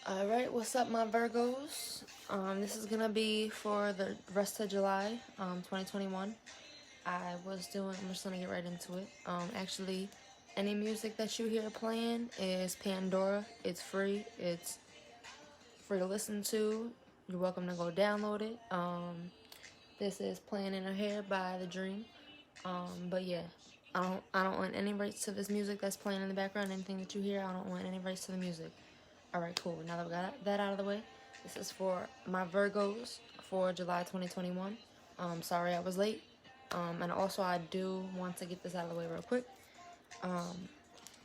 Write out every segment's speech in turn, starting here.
Alright, what's up my Virgos? This is gonna be for the rest of July, 2021. I'm just gonna get right into it. Actually, any music that you hear playing is Pandora. It's free. It's free to listen to. You're welcome to go download it. This is Playing in Her Hair by The Dream. But yeah, I don't want any rights to this music that's playing in the background. Anything that you hear, I don't want any rights to the music. Alright, cool. Now that we got that out of the way, this is for my Virgos for July 2021. Sorry I was late. And also I do want to get this out of the way real quick.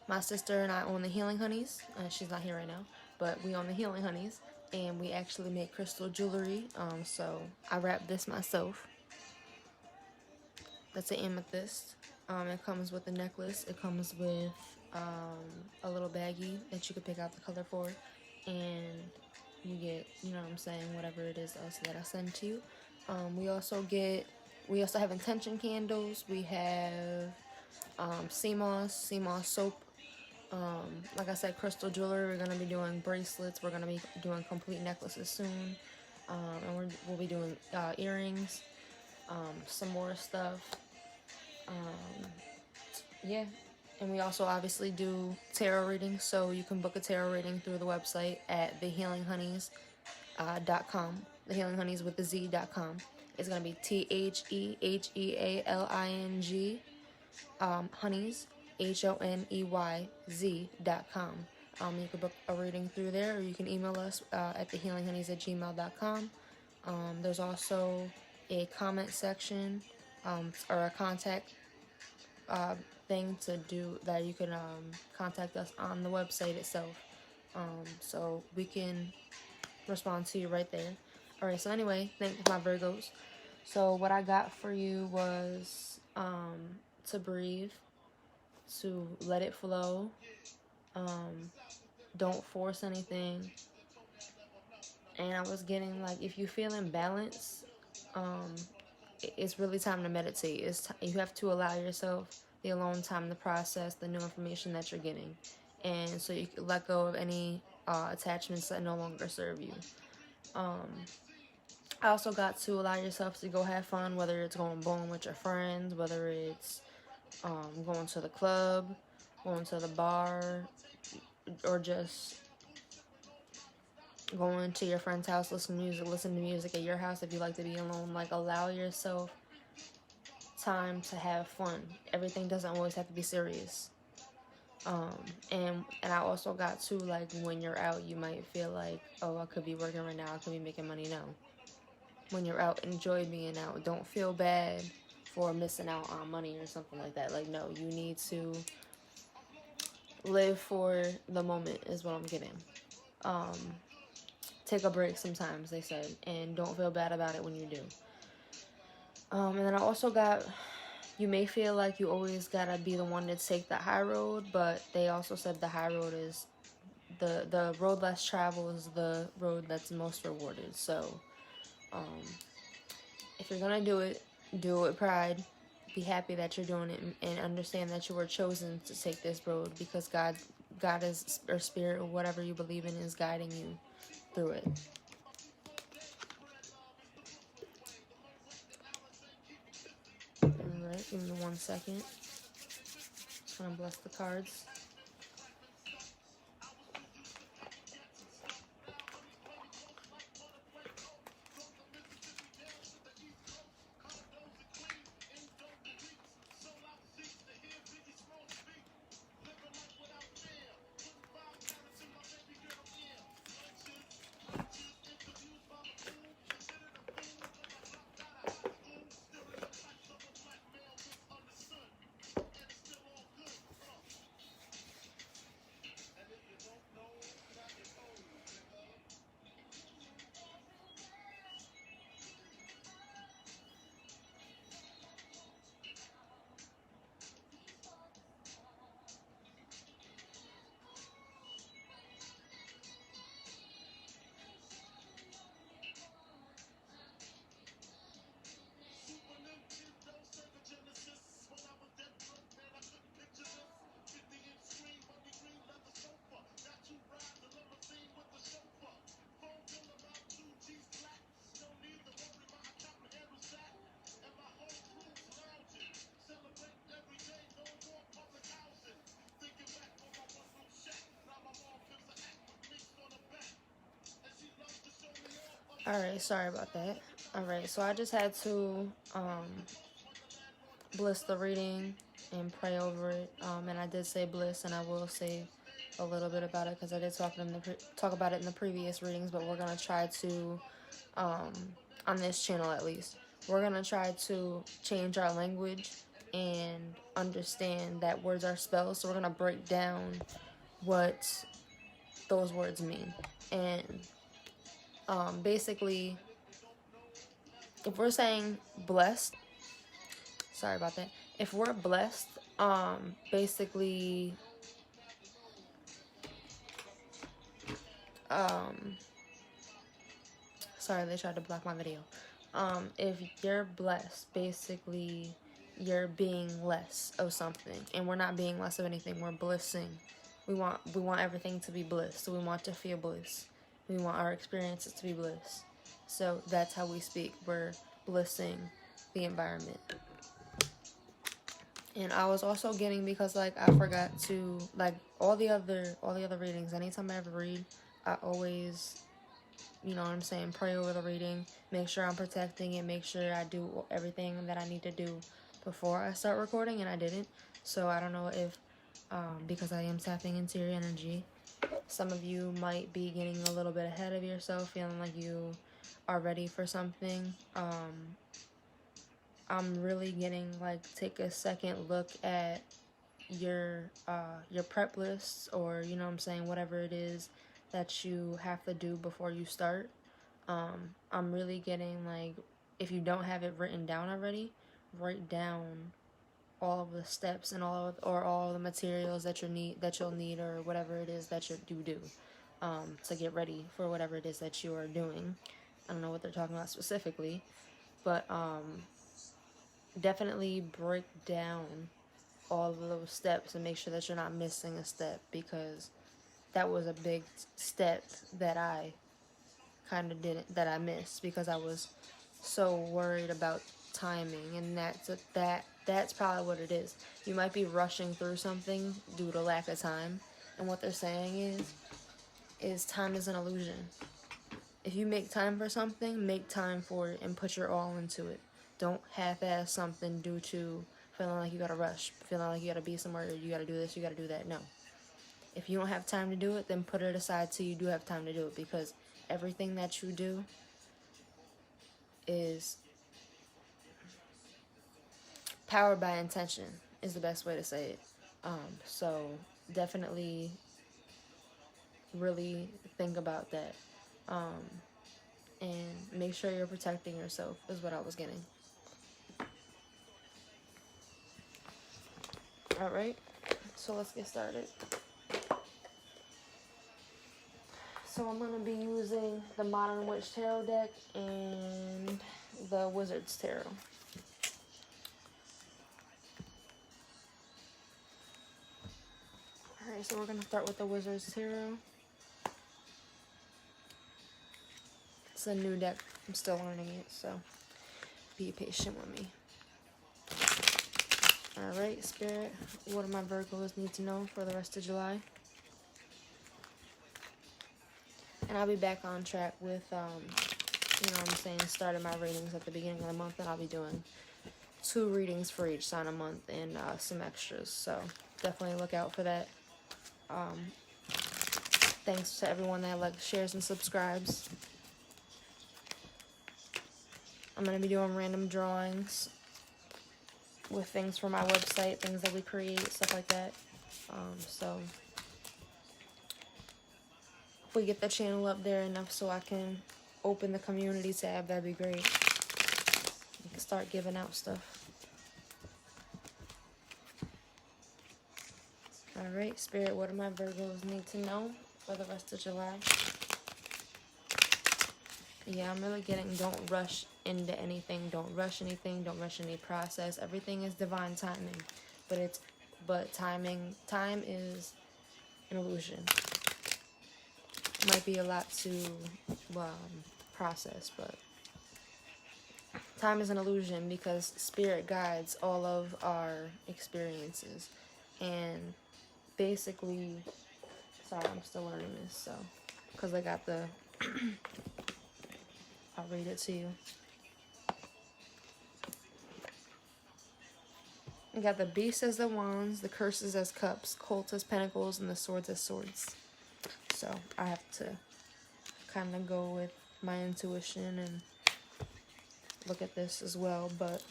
My sister and I own the Healing Honeys. She's not here right now, but we own the Healing Honeys. And we actually make crystal jewelry. So I wrap this myself. That's an amethyst. It comes with a necklace. It comes with a little baggie that you could pick out the color for, and you get, you know what I'm saying, whatever it is else that I send to you. We also have intention candles. We have sea moss soap. Like I said, crystal jewelry. We're gonna be doing bracelets. We're gonna be doing complete necklaces soon, and we'll be doing earrings, some more stuff. Yeah, and we also obviously do tarot readings, so you can book a tarot reading through the website at thehealinghoneys.com. Thehealinghoneys with the Z.com. It's gonna be ThehealingZ, honeys, HONEYZ.com. You can book a reading through there, or you can email us at thehealinghoneys@gmail.com. There's also a comment section or a contact thing to do that you can contact us on the website itself, so we can respond to you right there. Alright, so anyway, thank my Virgos. So what I got for you was to breathe, to let it flow, don't force anything. And I was getting, like, if you feel imbalance, it's really time to meditate. You have to allow yourself the alone time to process the new information that you're getting, and so you can let go of any attachments that no longer serve you. I also got to allow yourself to go have fun, whether it's going bowling with your friends, whether it's going to the club, going to the bar, or just going to your friend's house, listen to music at your house if you like to be alone. Like, allow yourself time to have fun. Everything doesn't always have to be serious. And I also got to, like, when you're out, you might feel like, oh, I could be working right now, I could be making money now. When you're out, enjoy being out. Don't feel bad for missing out on money or something like that. Like, no, you need to live for the moment is what I'm getting. Take a break sometimes, they said, and don't feel bad about it when you do. And then I also got, you may feel like you always gotta be the one to take the high road, but they also said the high road is, the road less traveled is the road that's most rewarded. So, if you're gonna do it with pride. Be happy that you're doing it, and understand that you were chosen to take this road because God is, or spirit, or whatever you believe in, is guiding you through it. Alright, give me 1 second. Just gonna bless the cards. Alright, sorry about that. Alright, so I just had to bliss the reading and pray over it. And I did say bliss, and I will say a little bit about it because I did talk about it in the previous readings. But we're gonna try to, on this channel at least, we're gonna try to change our language and understand that words are spells. So we're gonna break down what those words mean, and basically, if we're saying blessed, sorry about that. If we're blessed, basically, sorry, they tried to block my video. If you're blessed, basically, you're being less of something, and we're not being less of anything. We're blissing. We want everything to be bliss. So we want to feel bliss. We want our experiences to be bliss. So that's how we speak. We're blissing the environment. And I was also getting, because like I forgot to, like all the other readings, anytime I ever read, I always, you know what I'm saying, pray over the reading, make sure I'm protecting it, make sure I do everything that I need to do before I start recording, and I didn't. So I don't know if, because I am tapping into your energy, some of you might be getting a little bit ahead of yourself, feeling like you are ready for something. I'm really getting, like, take a second look at your prep lists, or, you know what I'm saying, whatever it is that you have to do before you start. I'm really getting, like, if you don't have it written down already, write down all of the steps and all of the materials that you'll need, or whatever it is that you do to get ready for whatever it is that you are doing. I don't know what they're talking about specifically, but definitely break down all of those steps and make sure that you're not missing a step, because that was a big step that I kind of that I missed because I was so worried about timing, and that's probably what it is. You might be rushing through something due to lack of time, and what they're saying is time is an illusion. If you make time for something, make time for it and put your all into it. Don't half-ass something due to feeling like you gotta rush, feeling like you gotta be somewhere, you gotta do this, you gotta do that. No. If you don't have time to do it, then put it aside till you do have time to do it, because everything that you do is powered by intention, is the best way to say it. So definitely really think about that. And make sure you're protecting yourself is what I was getting. Alright, so let's get started. So I'm going to be using the Modern Witch Tarot deck and the Wizard's Tarot. Alright, so we're going to start with the Wizard's Tarot. It's a new deck. I'm still learning it, so be patient with me. Alright, Spirit, what do my Virgos need to know for the rest of July? And I'll be back on track with, you know what I'm saying, starting my readings at the beginning of the month, and I'll be doing 2 readings for each sign a month and some extras. So definitely look out for that. Thanks to everyone that likes, shares, and subscribes. I'm going to be doing random drawings with things from my website, things that we create, stuff like that. So if we get the channel up there enough so I can open the community tab, that'd be great. We can start giving out stuff. Alright, Spirit, what do my Virgos need to know for the rest of July? Yeah, I'm really getting, don't rush into anything. Don't rush anything. Don't rush any process. Everything is divine timing. But time is an illusion. It might be a lot to process, but time is an illusion because Spirit guides all of our experiences. And basically, sorry, I'm still learning this, so, because I got the I'll read it to you. We got the beast as the wands, the curses as cups, colts as pentacles, and the swords as swords. So I have to kind of go with my intuition and look at this as well. But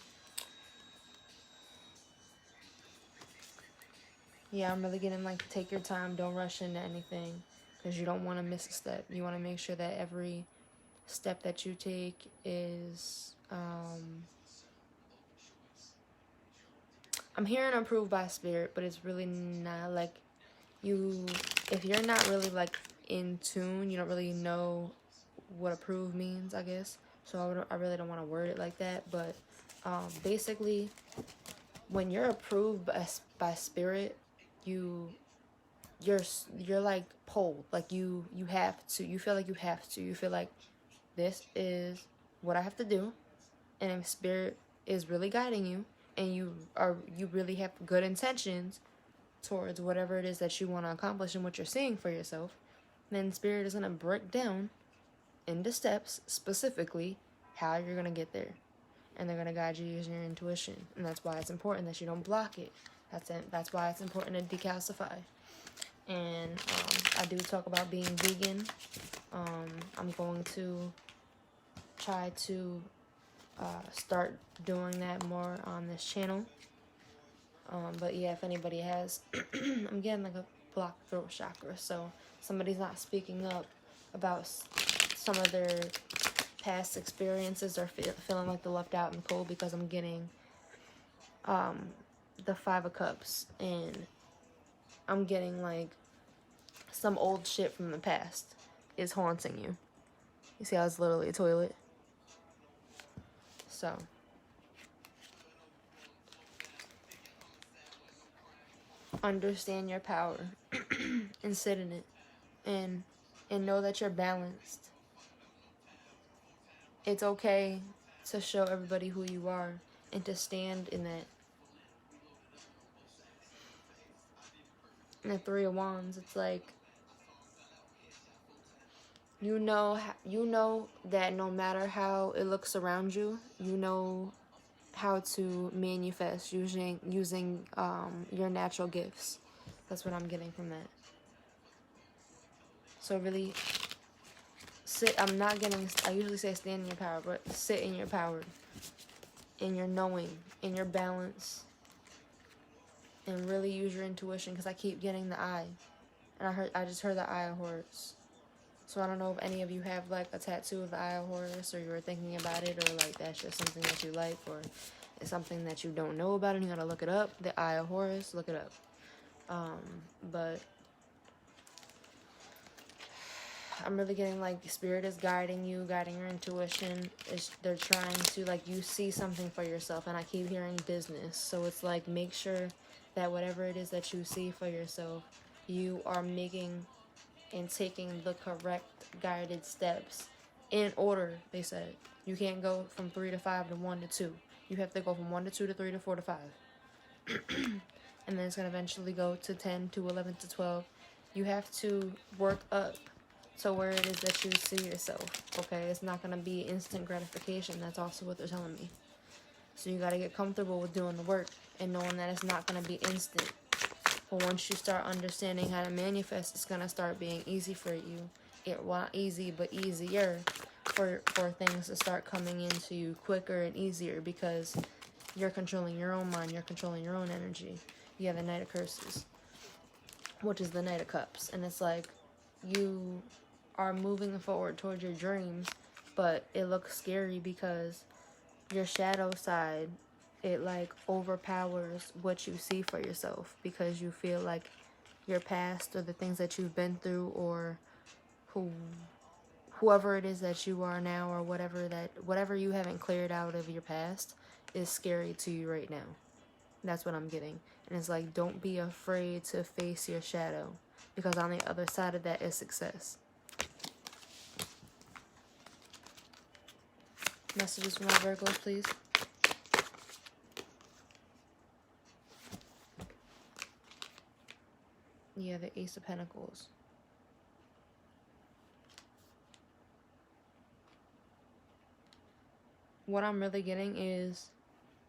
yeah, I'm really getting like, take your time, don't rush into anything, because you don't want to miss a step. You want to make sure that every step that you take is I'm hearing approved by spirit, but it's really not like if you're not really like in tune, you don't really know what approved means, I guess. So I really don't want to word it like that, but basically when you're approved by spirit, you're like pulled, like you have to, you feel like you have to, you feel like this is what I have to do. And if spirit is really guiding you, and you really have good intentions towards whatever it is that you want to accomplish and what you're seeing for yourself, then spirit is going to break down into steps specifically how you're going to get there. And they're going to guide you using your intuition. And that's why it's important that you don't block it. That's why it's important to decalcify. And I do talk about being vegan. I'm going to try to start doing that more on this channel. But yeah, if anybody has, I'm getting like a blocked throat chakra, so somebody's not speaking up about some of their past experiences, or feeling like they're left out in the cold, because I'm getting the 5 of Cups, and I'm getting like some old shit from the past is haunting you. You see how it's literally a toilet? So understand your power and sit in it, and know that you're balanced. It's okay to show everybody who you are and to stand in that. And the 3 of Wands, it's like, you know that no matter how it looks around you, you know how to manifest using your natural gifts. That's what I'm getting from that. So really sit. I usually say stand in your power, but sit in your power, in your knowing, in your balance, and really use your intuition, because I keep getting the eye, and I just heard the Eye of Horus. So I don't know if any of you have like a tattoo of the Eye of Horus, or you were thinking about it, or like that's just something that you like, or it's something that you don't know about and you gotta look it up. The Eye of Horus, look it up. But I'm really getting like spirit is guiding you, guiding your intuition. They're trying to, like, you see something for yourself, and I keep hearing business. So it's like, make sure that whatever it is that you see for yourself, you are making and taking the correct guided steps in order. They said you can't go from 3 to 5 to 1 to 2. You have to go from 1 to 2 to 3 to 4 to 5. And then it's going to eventually go to 10 to 11 to 12. You have to work up to where it is that you see yourself, okay? It's not going to be instant gratification. That's also what they're telling me. So you got to get comfortable with doing the work and knowing that it's not going to be instant. But once you start understanding how to manifest, it's going to start being easy for you. Not easy, but easier for things to start coming into you quicker and easier, because you're controlling your own mind. You're controlling your own energy. You have the Knight of Curses, which is the Knight of Cups. And it's like, you are moving forward towards your dreams, but it looks scary because your shadow side, it like overpowers what you see for yourself, because you feel like your past, or the things that you've been through, or whoever it is that you are now, or whatever you haven't cleared out of your past is scary to you right now. That's what I'm getting. And it's like, don't be afraid to face your shadow, because on the other side of that is success. Messages from my Virgos, please. Yeah, the Ace of Pentacles. what I'm really getting is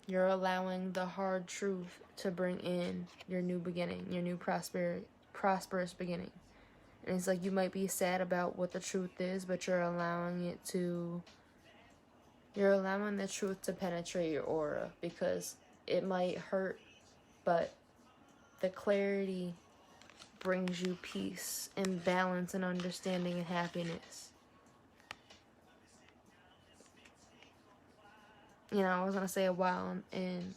you're allowing the hard truth to bring in your new beginning, your new prosperous beginning. And it's like you might be sad about what the truth is, but you're allowing the truth to penetrate your aura, because it might hurt, but the clarity brings you peace and balance and understanding and happiness. You know, I was going to say a while, and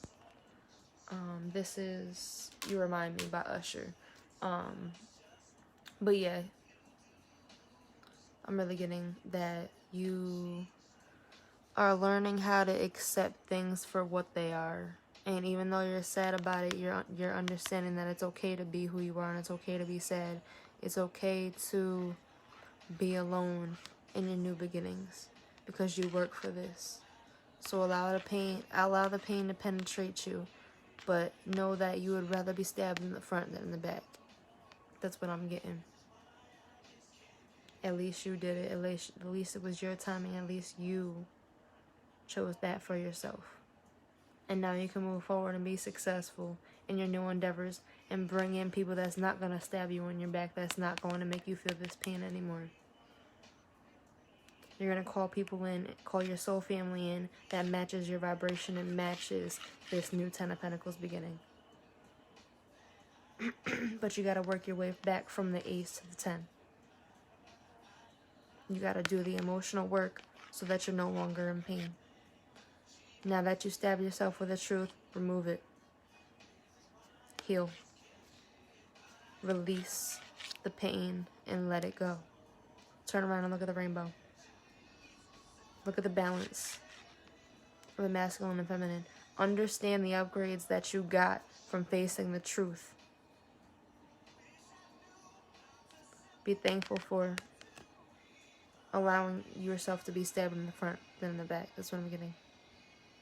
this is You Remind Me by Usher. But yeah, I'm really getting that you are learning how to accept things for what they are. And even though you're sad about it, you're understanding that it's okay to be who you are, and it's okay to be sad. It's okay to be alone in your new beginnings, because you work for this. So allow the pain to penetrate you, but know that you would rather be stabbed in the front than in the back. That's what I'm getting. At least you did it. At least it was your timing. At least you chose that for yourself. And now you can move forward and be successful in your new endeavors and bring in people that's not going to stab you in your back, that's not going to make you feel this pain anymore. You're going to call people in, call your soul family in that matches your vibration and matches this new Ten of Pentacles beginning. But you got to work your way back from the Ace to the 10. You got to do the emotional work so that you're no longer in pain. Now that you stab yourself with the truth, remove it. Heal. Release the pain and let it go. Turn around and look at the rainbow. Look at the balance of the masculine and feminine. Understand the upgrades that you got from facing the truth. Be thankful for allowing yourself to be stabbed in the front than in the back. That's what I'm getting.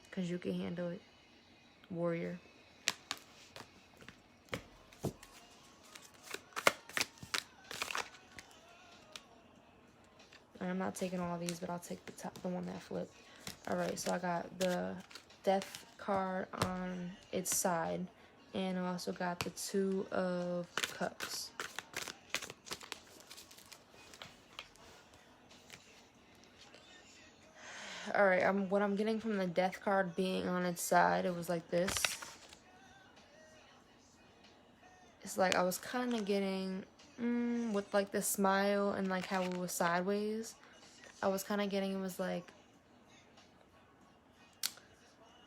Because you can handle it. Warrior. I'm not taking all these, but I'll take the one that flipped. Alright, so I got the Death card on its side. And I also got the Two of Cups. Alright, what I'm getting from the Death card being on its side, it was like this. It's like I was kind of getting, with like the smile and like how it was sideways, I was kind of getting, it was like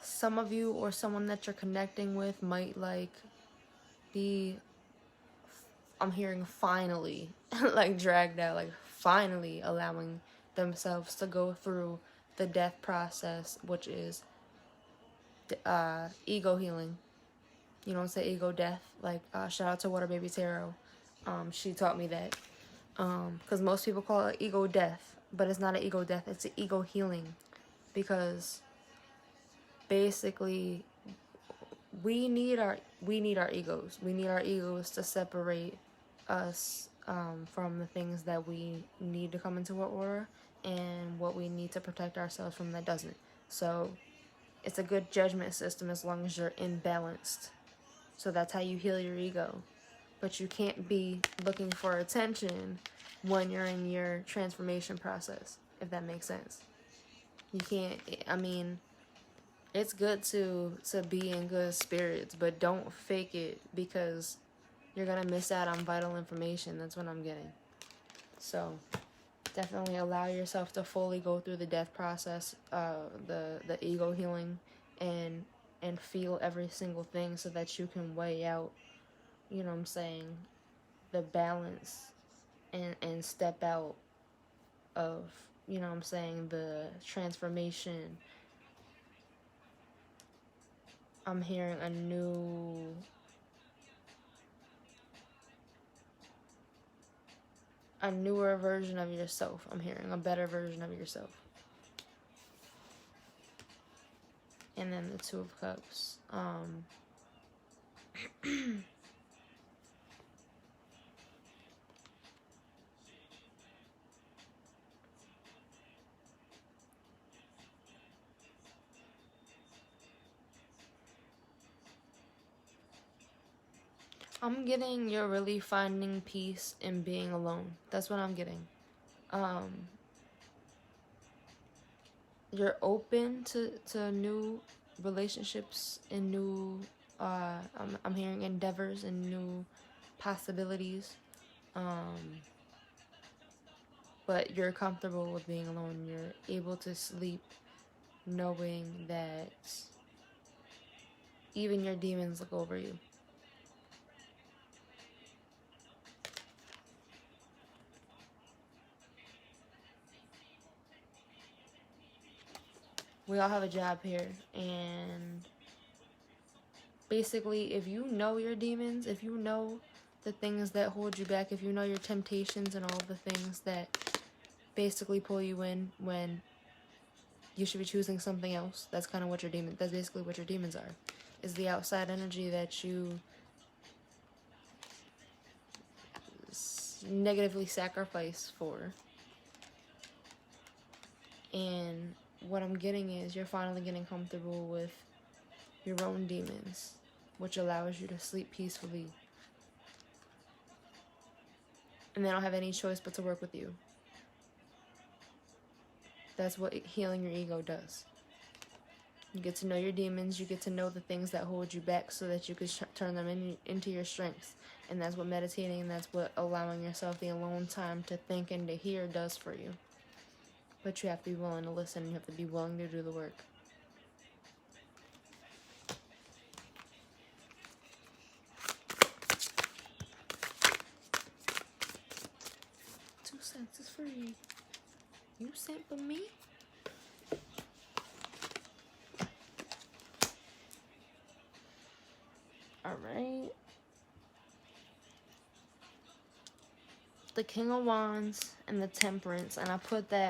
some of you or someone that you're connecting with might like be, I'm hearing finally, like dragged out, like finally allowing themselves to go through the death process, which is ego healing. You don't say ego death. Like, shout out to Water Baby Tarot. She taught me that. Because most people call it ego death. But it's not an ego death. It's an ego healing. Because basically, we need our egos. We need our egos to separate us from the things that we need to come into our aura, and what we need to protect ourselves from that doesn't. So it's a good judgment system as long as you're imbalanced. So that's how you heal your ego. But you can't be looking for attention when you're in your transformation process, if that makes sense. You can't, I mean, it's good to be in good spirits, but don't fake it, because you're going to miss out on vital information. That's what I'm getting. So definitely allow yourself to fully go through the death process, the ego healing, and feel every single thing so that you can weigh out, you know what I'm saying, the balance and step out of, you know what I'm saying, the transformation. I'm hearing a newer version of yourself. I'm hearing a better version of yourself. And then the Two of Cups. I'm getting you're really finding peace in being alone. That's what I'm getting. You're open to new relationships and new I'm hearing endeavors and new possibilities. But you're comfortable with being alone. You're able to sleep knowing that even your demons look over you. We all have a job here, and basically, if you know your demons, if you know the things that hold you back, if you know your temptations and all of the things that basically pull you in when you should be choosing something else, that's kind of what your demon, that's basically what your demons are, is the outside energy that you negatively sacrifice for. And what I'm getting is you're finally getting comfortable with your own demons, which allows you to sleep peacefully. And they don't have any choice but to work with you. That's what healing your ego does. You get to know your demons, you get to know the things that hold you back so that you can turn them into your strengths. And that's what meditating and that's what allowing yourself the alone time to think and to hear does for you. But you have to be willing to listen, you have to be willing to do the work. $2 is free. You sent for me? Alright. The King of Wands and the Temperance. And I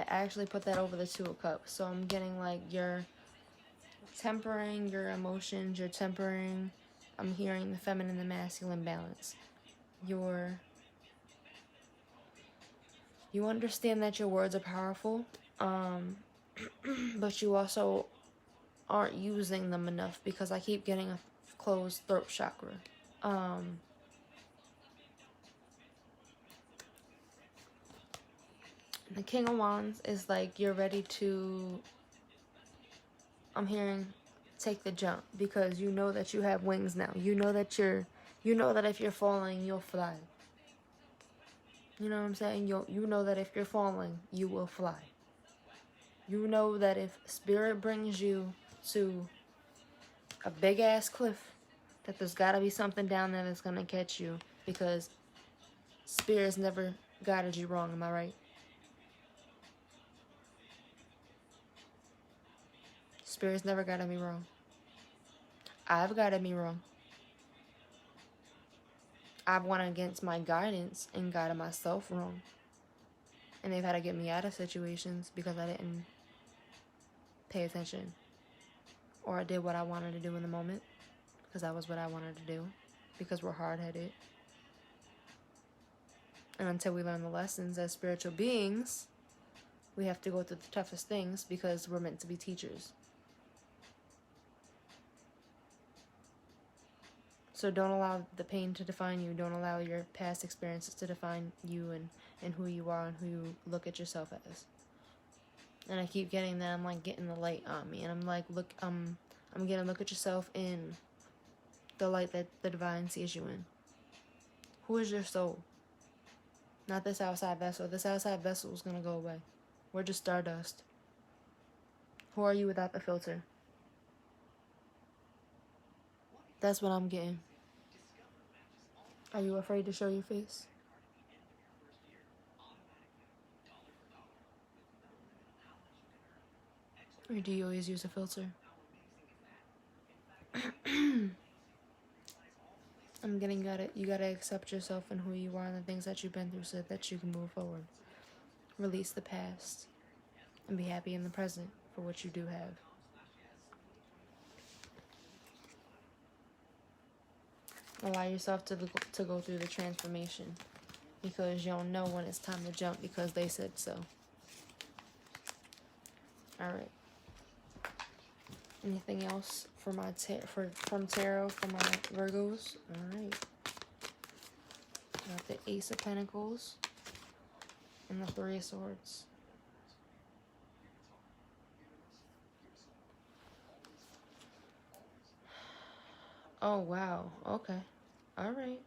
actually put that over the Two of Cups. So I'm getting like you're tempering your emotions, you're tempering. I'm hearing the feminine and the masculine balance. You understand that your words are powerful, but you also aren't using them enough because I keep getting a closed throat chakra. The King of Wands is like you're ready to, I'm hearing, take the jump because you know that you have wings now. You know that if you're falling, you'll fly. You know what I'm saying? You know that if you're falling, you will fly. You know that if spirit brings you to a big ass cliff, that there's gotta be something down there that's gonna catch you because spirit's never guided you wrong, am I right? Spirit's never guided me wrong. I've guided me wrong. I've went against my guidance and guided myself wrong. And they've had to get me out of situations because I didn't pay attention. Or I did what I wanted to do in the moment because that was what I wanted to do. Because we're hard-headed. And until we learn the lessons as spiritual beings, we have to go through the toughest things because we're meant to be teachers. So don't allow the pain to define you. Don't allow your past experiences to define you and who you are and who you look at yourself as. And I keep getting that. I'm like getting the light on me. And I'm like, look, I'm gonna look at yourself in the light that the divine sees you in. Who is your soul? Not this outside vessel. This outside vessel is gonna go away. We're just stardust. Who are you without the filter? That's what I'm getting. Are you afraid to show your face? Or do you always use a filter? I'm getting you gotta accept yourself and who you are and the things that you've been through so that you can move forward. Release the past and be happy in the present for what you do have. Allow yourself to go through the transformation because you'll know when it's time to jump because they said so. Alright. Anything else for my from tarot for my Virgos? Alright. Got the Ace of Pentacles and the Three of Swords. Oh, wow. Okay. All right.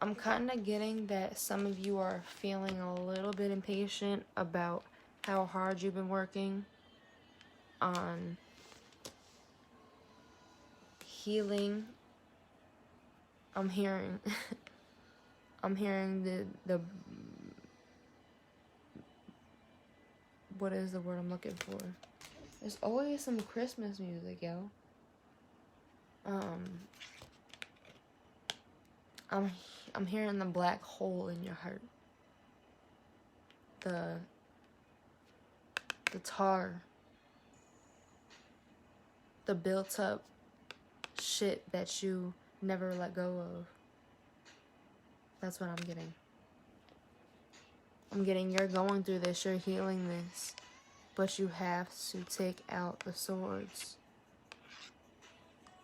I'm kind of getting that some of you are feeling a little bit impatient about how hard you've been working on healing. I'm hearing I'm hearing the what is the word I'm looking for? There's always some Christmas music, yo. I'm hearing the black hole in your heart. The tar. The built up shit that you never let go of. That's what I'm getting. I'm getting you're going through this, you're healing this, but you have to take out the swords.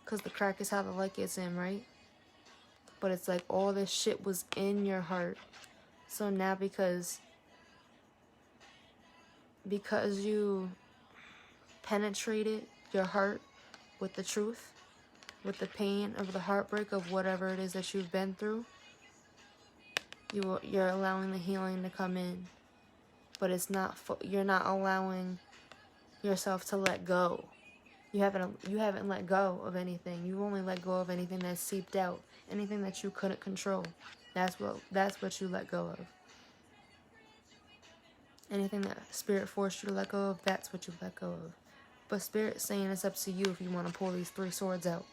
Because the crack is how the light gets in, right? But it's like all this shit was in your heart. So now because you penetrated your heart with the truth, with the pain of the heartbreak of whatever it is that you've been through, you're allowing the healing to come in. But it's not, you're not allowing yourself to let go. You haven't let go of anything. You only let go of anything that's seeped out, anything that you couldn't control. That's what you let go of. Anything that Spirit forced you to let go of, that's what you let go of. But Spirit's saying it's up to you if you want to pull these three swords out.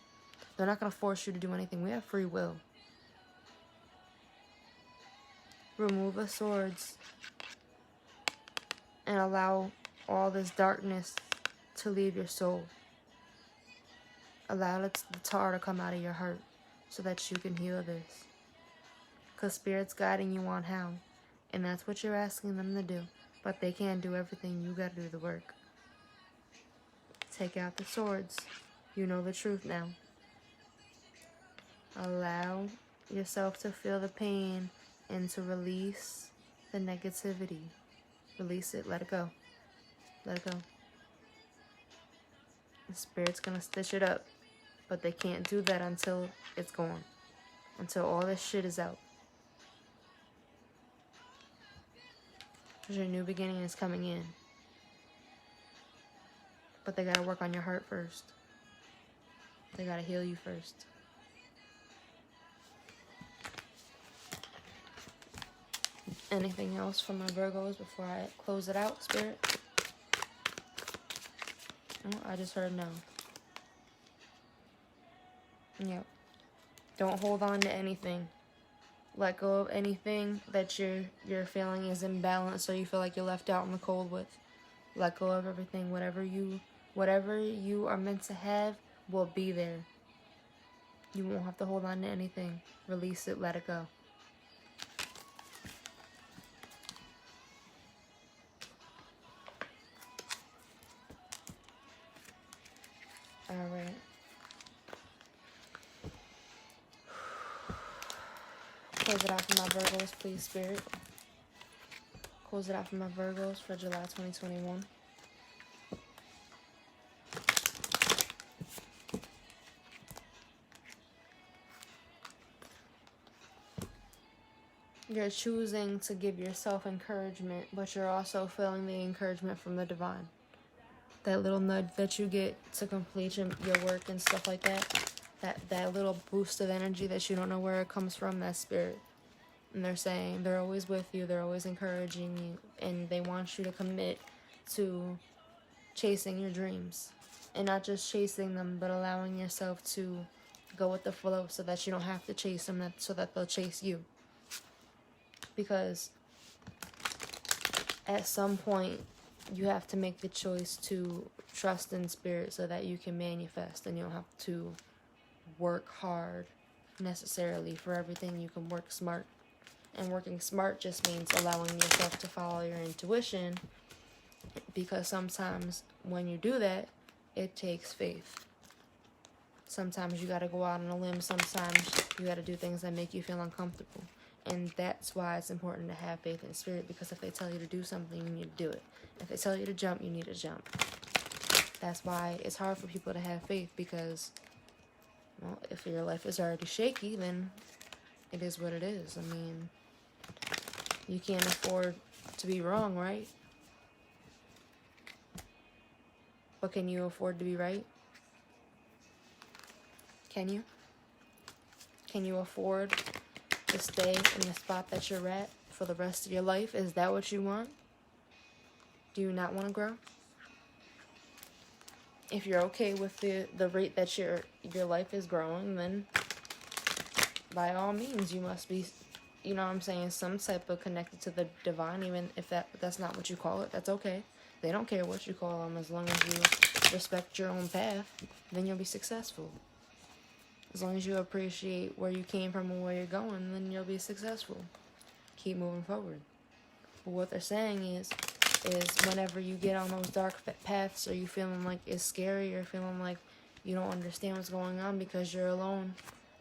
They're not going to force you to do anything. We have free will. Remove the swords and allow all this darkness to leave your soul. Allow the tar to come out of your heart so that you can heal this. Because Spirit's guiding you on how. And that's what you're asking them to do. But they can't do everything. You got to do the work. Take out the swords. You know the truth now. Allow yourself to feel the pain and to release the negativity. Release it. Let it go. Let it go. The Spirit's going to stitch it up. But they can't do that until it's gone. Until all this shit is out. Because your new beginning is coming in. But they got to work on your heart first. They got to heal you first. Anything else for my Virgos before I close it out, Spirit? Oh, I just heard no. Yep. Don't hold on to anything. Let go of anything that you're feeling is imbalanced or you feel like you're left out in the cold with. Let go of everything. Whatever you are meant to have will be there. You won't have to hold on to anything. Release it. Let it go. Alright. Close it out for my Virgos, please, Spirit. Close it out for my Virgos for July 2021. You're choosing to give yourself encouragement, but you're also feeling the encouragement from the divine. That little nudge that you get to complete your work and stuff like that. That little boost of energy that you don't know where it comes from, that's Spirit. And they're saying they're always with you, they're always encouraging you, and they want you to commit to chasing your dreams. And not just chasing them, but allowing yourself to go with the flow so that you don't have to chase them, so that they'll chase you. Because at some point, you have to make the choice to trust in Spirit so that you can manifest, and you don't have to work hard necessarily for everything. You can work smart. And working smart just means allowing yourself to follow your intuition, because sometimes when you do that, it takes faith. Sometimes you got to go out on a limb. Sometimes you got to do things that make you feel uncomfortable. And that's why it's important to have faith in spirit, because if they tell you to do something, you need to do it. If they tell you to jump, you need to jump. That's why it's hard for people to have faith, because, well, if your life is already shaky, then it is what it is. I mean, you can't afford to be wrong, right? But can you afford to be right? Can you? Can you afford to stay in the spot that you're at for the rest of your life? Is that what you want? Do you not want to grow? If you're okay with the rate that your life is growing, then by all means you must be, you know what I'm saying, some type of connected to the divine. Even if that's not what you call it, that's okay. They don't care what you call them, as long as you respect your own path, then you'll be successful. As long as you appreciate where you came from and where you're going, then you'll be successful. Keep moving forward. But what they're saying is whenever you get on those dark paths, or you feeling like it's scary, or feeling like you don't understand what's going on because you're alone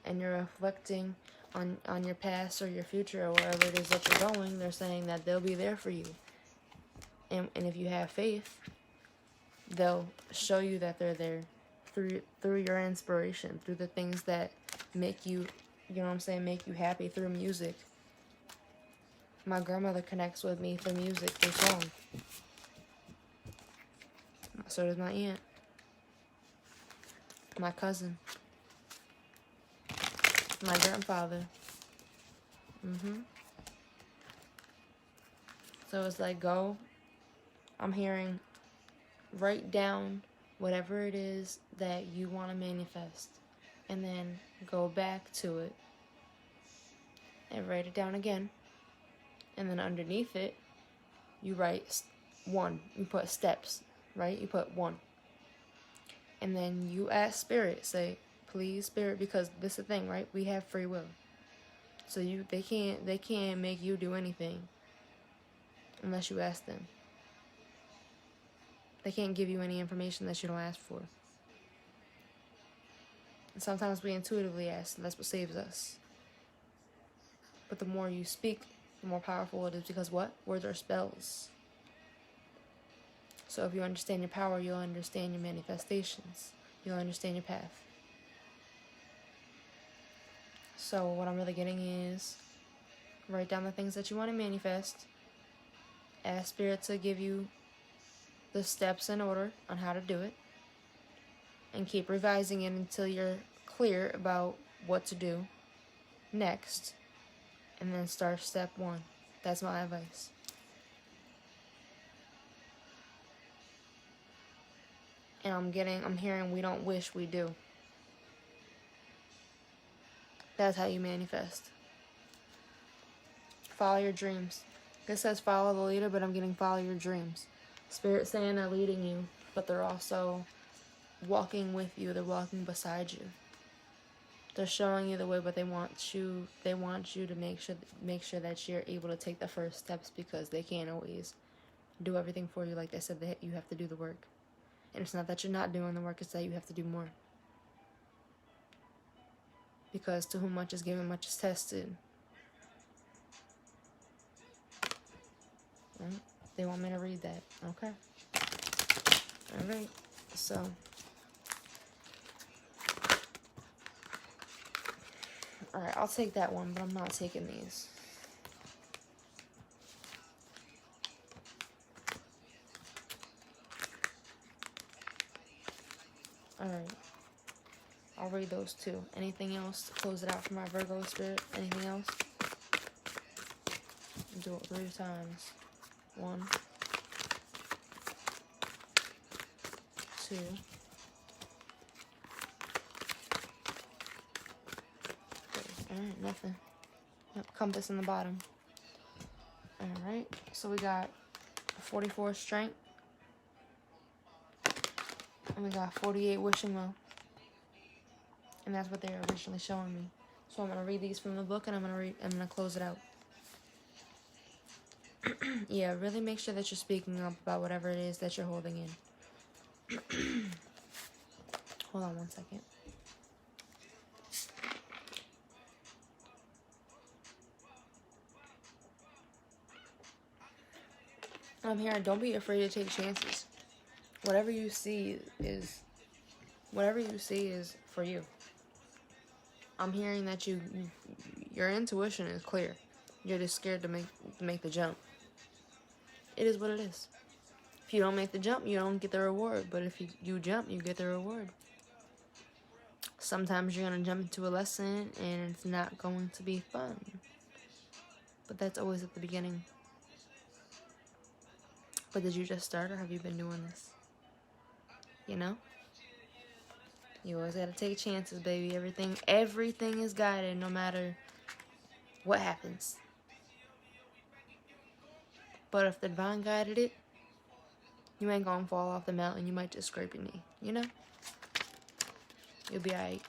and you're reflecting on your past or your future or wherever it is that you're going, they're saying that they'll be there for you. And if you have faith, they'll show you that they're there through your inspiration, through the things that make you, you know what I'm saying, make you happy, through music. My grandmother connects with me through music, through song. So does my aunt. My cousin. My grandfather. So it's like, I'm hearing, write down whatever it is that you want to manifest, and then go back to it and write it down again. And then underneath it, you write 1. You put steps, right? You put 1. And then you ask spirit, say, please, spirit, because this is the thing, right? We have free will. So they can't make you do anything unless you ask them. They can't give you any information that you don't ask for. And sometimes we intuitively ask, and that's what saves us. But the more you speak, the more powerful it is, because what? Words are spells. So if you understand your power, you'll understand your manifestations. You'll understand your path. So what I'm really getting is, write down the things that you want to manifest. Ask Spirit to give you the steps in order on how to do it. And keep revising it until you're clear about what to do next. And then start step 1. That's my advice. And I'm hearing we don't wish, we do. That's how you manifest. Follow your dreams. It says follow the leader, but I'm getting follow your dreams. Spirit saying they're leading you, but they're also walking with you. They're walking beside you. They're showing you the way, but they want you to make sure that you're able to take the first steps, because they can't always do everything for you. Like they said, that you have to do the work. And it's not that you're not doing the work, it's that you have to do more. Because to whom much is given, much is tested. They want me to read that. Okay. Alright. So. Alright, I'll take that one, but I'm not taking these. Alright. I'll read those 2. Anything else to close it out for my Virgo spirit? Anything else? Do it 3 times. 1, 2. Alright, nothing. Yep, compass in the bottom. Alright, so we got 44 strength. And we got 48 wishing well. And that's what they were originally showing me. So I'm going to read these from the book, and I'm going to close it out. Yeah, really make sure that you're speaking up about whatever it is that you're holding in. Hold on one second. I'm hearing don't be afraid to take chances. Whatever you see is for you. I'm hearing that your intuition is clear. You're just scared to make the jump. It is what it is. If you don't make the jump, you don't get the reward. But if you jump, you get the reward. Sometimes you're going to jump into a lesson and it's not going to be fun. But that's always at the beginning. But did you just start or have you been doing this? You know? You always got to take chances, baby. Everything is guided no matter what happens. But if the divine guided it, you ain't gonna fall off the mountain. You might just scrape your knee, you know? You'll be alright.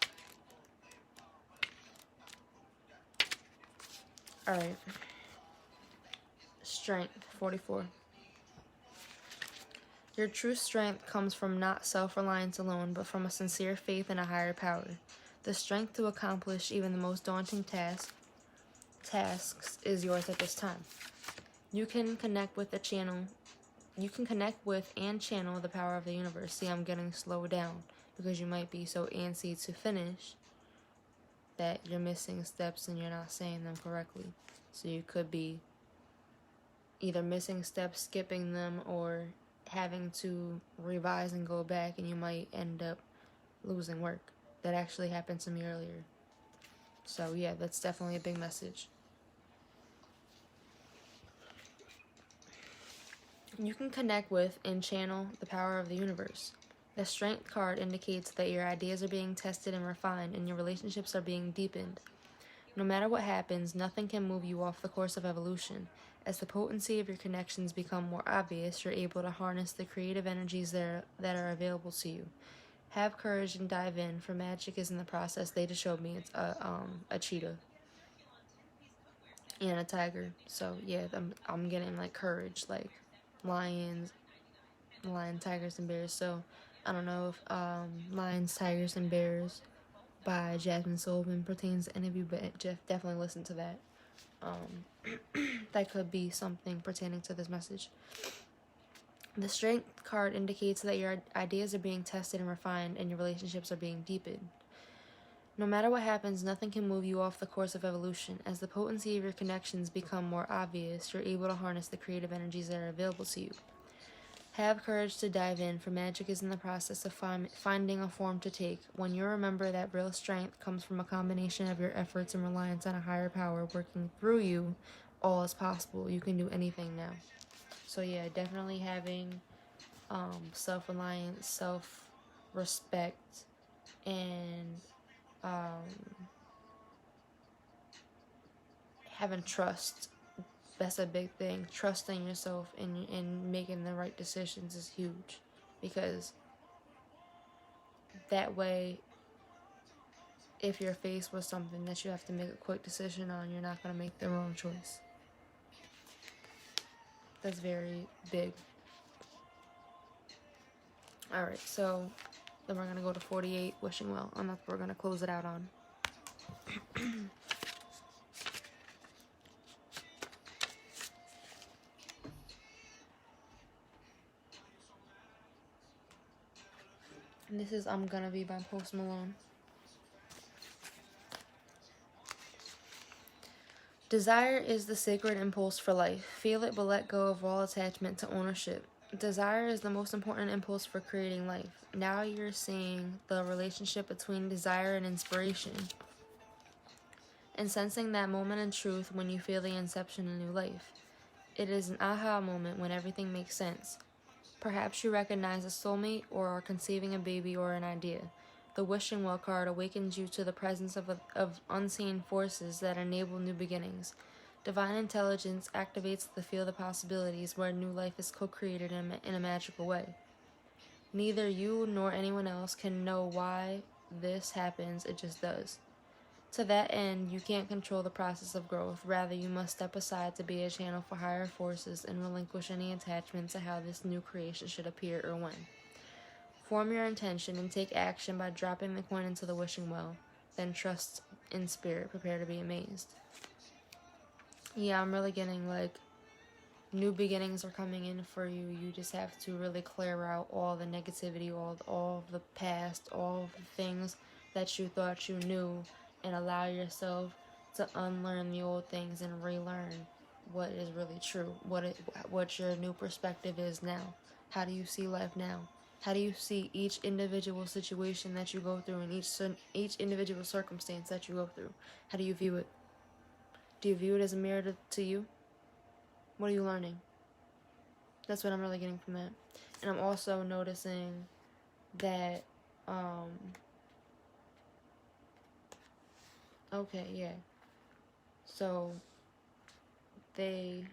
Alright. Strength, 44. Your true strength comes from not self-reliance alone, but from a sincere faith in a higher power. The strength to accomplish even the most daunting tasks is yours at this time. You can connect with and channel the power of the universe. See, I'm getting slowed down because you might be so antsy to finish that you're missing steps and you're not saying them correctly. So you could be either missing steps, skipping them, or having to revise and go back, and you might end up losing work. That actually happened to me earlier. So yeah, that's definitely a big message. You can connect with and channel the power of the universe. The Strength card indicates that your ideas are being tested and refined, and your relationships are being deepened. No matter what happens, nothing can move you off the course of evolution. As the potency of your connections become more obvious, you're able to harness the creative energies that are available to you. Have courage and dive in, for magic is in the process. They just showed me it's a cheetah and a tiger. So yeah, I'm getting like courage, like lion, tigers, and bears. So I don't know if Lions, Tigers, and Bears by Jasmine Sullivan pertains to any of you, but Jeff, definitely listen to that. That could be something pertaining to this message. The Strength card indicates that your ideas are being tested and refined, and your relationships are being deepened. No matter what happens, nothing can move you off the course of evolution. As the potency of your connections become more obvious, you're able to harness the creative energies that are available to you. Have courage to dive in, for magic is in the process of finding a form to take. When you remember that real strength comes from a combination of your efforts and reliance on a higher power working through you, all is possible. You can do anything now. So yeah, definitely having self-reliance, self-respect, and having trust. That's a big thing. Trusting yourself and making the right decisions is huge, because that way, if you're faced with something that you have to make a quick decision on, you're not going to make the wrong choice. That's very big. Alright, so then we're going to go to 48, wishing well, and that's what we're going to close it out on. And this is I'm Gonna Be by Post Malone. Desire is the sacred impulse for life. Feel it, but let go of all attachment to ownership. Desire is the most important impulse for creating life. Now you're seeing the relationship between desire and inspiration, and sensing that moment in truth when you feel the inception of new life. It is an aha moment when everything makes sense. Perhaps you recognize a soulmate or are conceiving a baby or an idea. The Wishing Well card awakens you to the presence of unseen forces that enable new beginnings. Divine intelligence activates the field of possibilities where new life is co-created in a magical way. Neither you nor anyone else can know why this happens, it just does. To that end, you can't control the process of growth. Rather, you must step aside to be a channel for higher forces and relinquish any attachment to how this new creation should appear or when. Form your intention and take action by dropping the coin into the wishing well. Then trust in spirit. Prepare to be amazed. Yeah, I'm really getting like new beginnings are coming in for you. You just have to really clear out all the negativity, all of the past, all of the things that you thought you knew, and allow yourself to unlearn the old things and relearn what is really true, what your new perspective is now. How do you see life now? How do you see each individual situation that you go through and each individual circumstance that you go through? How do you view it? Do you view it as a mirror to you? What are you learning? That's what I'm really getting from that. And I'm also noticing that, okay, yeah. So, they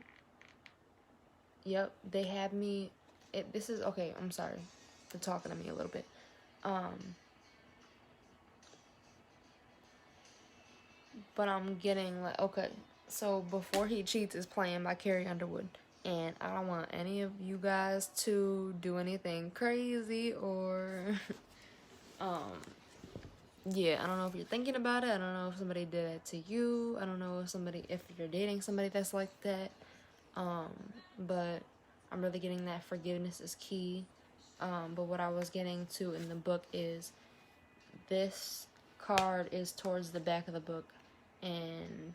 had me, this is, okay, I'm sorry for talking to me a little bit. But I'm getting like, okay, so Before He Cheats is playing by Carrie Underwood. And I don't want any of you guys to do anything crazy or, yeah, I don't know if you're thinking about it. I don't know if somebody did it to you. I don't know if you're dating somebody that's like that. But I'm really getting that forgiveness is key. But what I was getting to in the book is this card is towards the back of the book. And,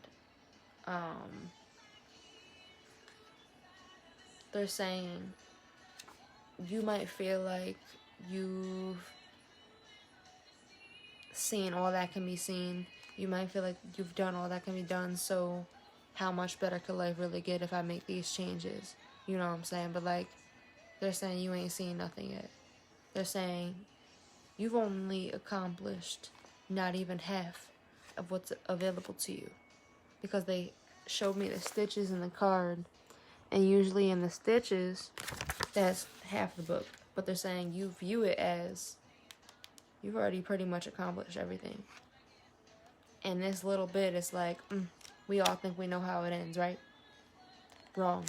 they're saying you might feel like you've seen all that can be seen. You might feel like you've done all that can be done, so how much better could life really get if I make these changes? You know what I'm saying? But like, they're saying you ain't seen nothing yet. They're saying you've only accomplished not even half of what's available to you. Because they showed me the stitches in the card, and usually in the stitches, that's half the book. But they're saying you view it as you've already pretty much accomplished everything. And this little bit is like, we all think we know how it ends, right? Wrong.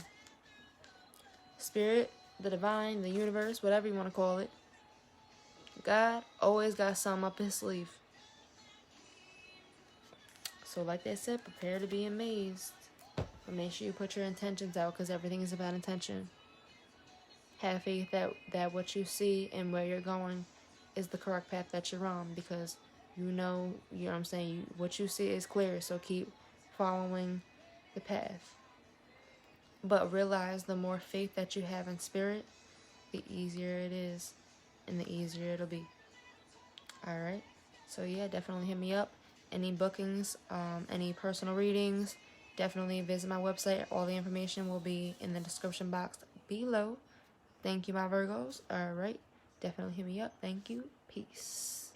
Spirit, the divine, the universe, whatever you want to call it, God always got something up his sleeve. So like they said, prepare to be amazed. But make sure you put your intentions out, because everything is about intention. Have faith that what you see and where you're going is the correct path that you're on, because you know what I'm saying, what you see is clear, so keep following the path. But realize the more faith that you have in spirit, the easier it is and the easier it'll be. Alright? So yeah, definitely hit me up. Any bookings, any personal readings, definitely visit my website. All the information will be in the description box below. Thank you, my Virgos. Alright. Definitely hit me up. Thank you. Peace.